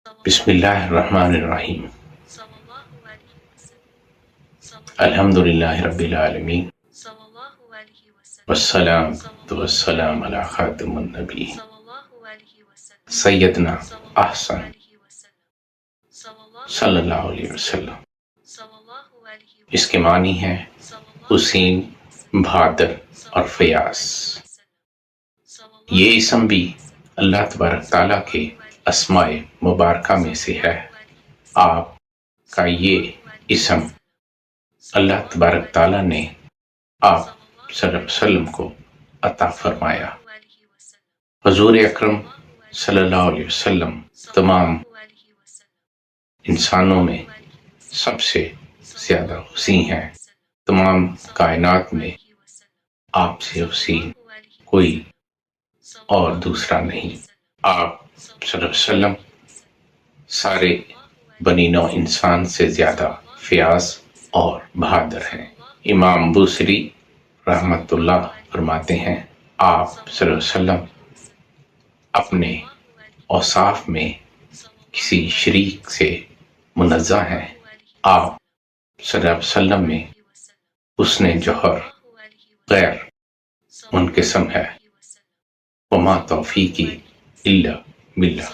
بسم اللہ الرحمن الرحیم۔ الحمد للہ رب العالمین، والصلاة والسلام علی خاتم النبی سیدنا احسن صلی اللہ علیہ وسلم۔ اس کے معنی ہے حسین، بہادر اور فیاض۔ یہ اسم بھی اللہ تبارک تعالیٰ کے اسماء مبارکہ میں سے ہے۔ آپ کا یہ اسم اللہ تبارک تعالیٰ نے آپ صلی اللہ علیہ وسلم کو عطا فرمایا۔ حضور اکرم صلی اللہ علیہ وسلم تمام انسانوں میں سب سے زیادہ حسین ہیں۔ تمام کائنات میں آپ سے حسین کوئی اور دوسرا نہیں۔ آپ صلی اللہ علیہ وسلم سارے بنی نوع انسان سے زیادہ فیاض اور بہادر ہیں۔ امام بوصیری رحمۃ اللہ فرماتے ہیں، آپ صلی اللہ علیہ وسلم اپنے اوصاف میں کسی شریک سے منزہ ہیں۔ آپ صلی اللہ علیہ وسلم میں حسن جوہر غیر منقسم ہے۔ وما توفیقی الا باللہ۔